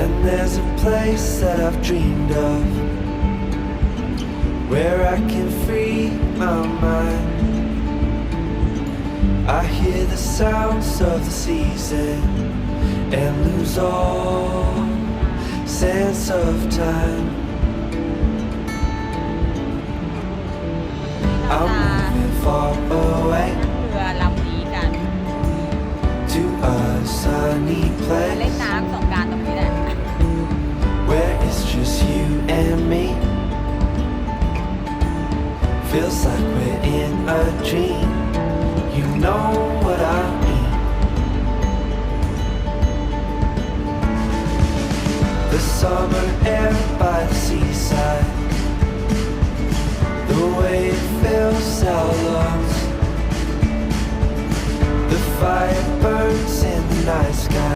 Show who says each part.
Speaker 1: And there's a place that I've dreamed of, where I can free my mind. I hear the sounds of the season and lose all sense of time. I'm moving far away
Speaker 2: เรือลำนี้กัน
Speaker 1: to a sunny
Speaker 2: เล่น
Speaker 1: place
Speaker 2: น้ำสงกรานต์ตรงนี้แหละ
Speaker 1: where it's just you and me. Feels like we're in a dream. You know what I mean. The summer air by the seaside, the way it fills our lungs. The fire burns in the night sky.